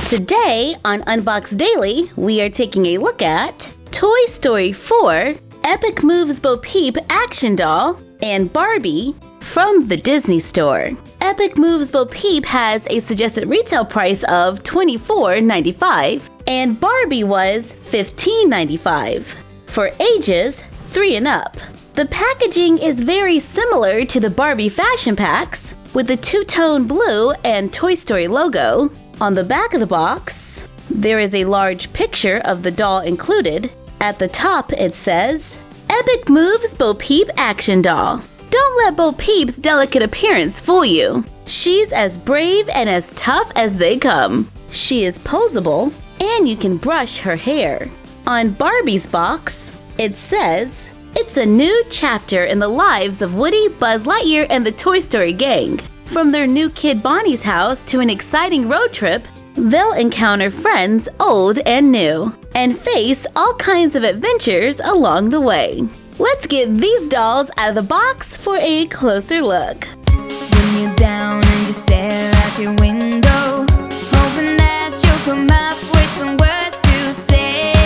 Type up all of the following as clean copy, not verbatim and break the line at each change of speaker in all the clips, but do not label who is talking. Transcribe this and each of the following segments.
Today on Unbox Daily, we are taking a look at Toy Story 4, Epic Moves Bo Peep Action Doll, and Barbie from the Disney Store. Epic Moves Bo Peep has a suggested retail price of $24.95, and Barbie was $15.95 for ages 3 and up. The packaging is very similar to the Barbie fashion packs, with the two-tone blue and Toy Story logo. On the back of the box, there is a large picture of the doll included. At the top, it says, Epic Moves Bo Peep Action Doll. Don't let Bo Peep's delicate appearance fool you. She's as brave and as tough as they come. She is posable, and you can brush her hair. On Barbie's box, it says, it's a new chapter in the lives of Woody, Buzz Lightyear, and the Toy Story gang. From their new kid Bonnie's house to an exciting road trip, they'll encounter friends old and new, and face all kinds of adventures along the way. Let's get these dolls out of the box for a closer look.
When you're down and you stare out your window, hoping that you'll come up with some words to say.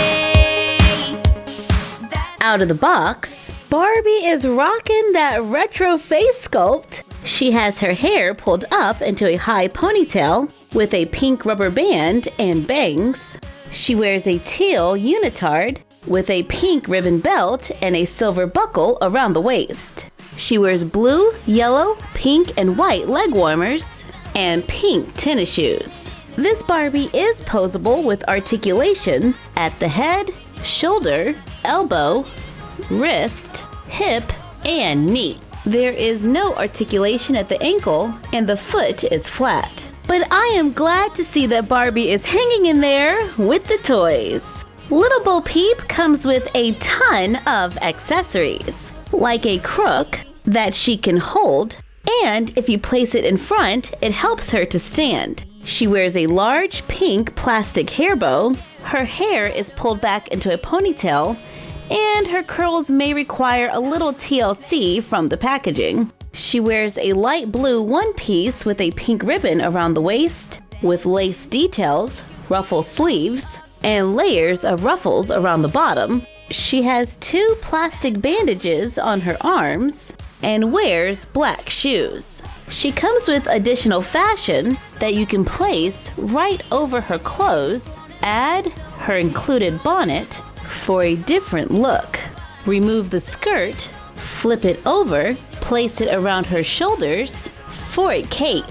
Out of the box, Barbie is rocking that retro face sculpt. She has her hair pulled up into a high ponytail with a pink rubber band and bangs. She wears a teal unitard with a pink ribbon belt and a silver buckle around the waist. She wears blue, yellow, pink, and white leg warmers and pink tennis shoes. This Barbie is posable with articulation at the head, shoulder, elbow, wrist, hip, and knee. There is no articulation at the ankle, and the foot is flat. But I am glad to see that Barbie is hanging in there with the toys. Little Bo Peep comes with a ton of accessories, like a crook that she can hold, and if you place it in front, it helps her to stand. She wears a large pink plastic hair bow. Her hair is pulled back into a ponytail, and her curls may require a little TLC from the packaging. She wears a light blue one-piece with a pink ribbon around the waist, with lace details, ruffle sleeves, and layers of ruffles around the bottom. She has 2 plastic bandages on her arms and wears black shoes. She comes with additional fashion that you can place right over her clothes. Add her included bonnet for a different look. Remove the skirt, flip it over, place it around her shoulders for a cape.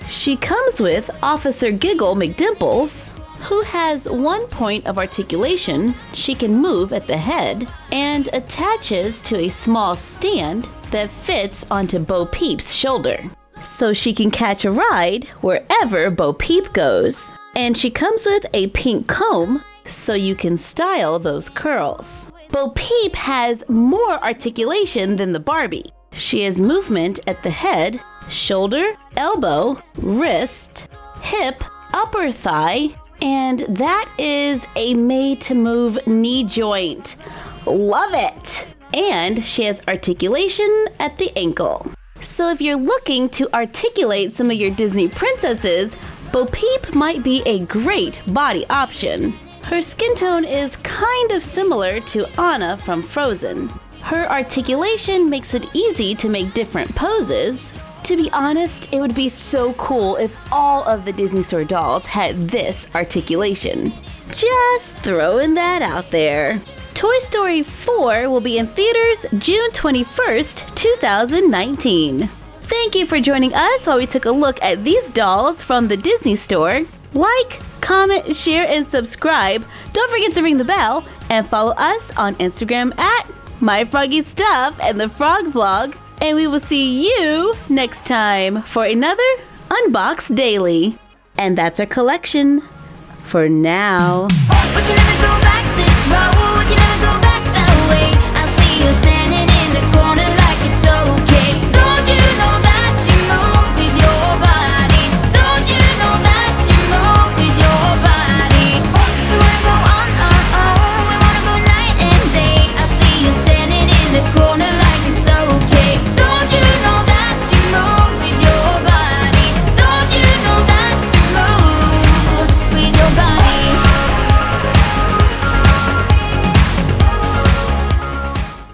She comes with Officer Giggle McDimples, who has 1 point of articulation she can move at the head and attaches to a small stand that fits onto Bo Peep's shoulder, so she can catch a ride wherever Bo Peep goes. And she comes with a pink comb so you can style those curls. Bo Peep has more articulation than the Barbie. She has movement at the head, shoulder, elbow, wrist, hip, upper thigh, and that is a made-to-move knee joint. Love it! And she has articulation at the ankle. So if you're looking to articulate some of your Disney princesses, Bo Peep might be a great body option. Her skin tone is kind of similar to Anna from Frozen. Her articulation makes it easy to make different poses. To be honest, it would be so cool if all of the Disney Store dolls had this articulation. Just throwing that out there. Toy Story 4 will be in theaters June 21st, 2019. Thank you for joining us while we took a look at these dolls from the Disney Store. Like, comment, share, and subscribe. Don't forget to ring the bell and follow us on Instagram at MyFroggyStuff and the Frog Vlog. And we will see you next time for another Unbox Daily. And that's our collection for now.
We can never go back this road.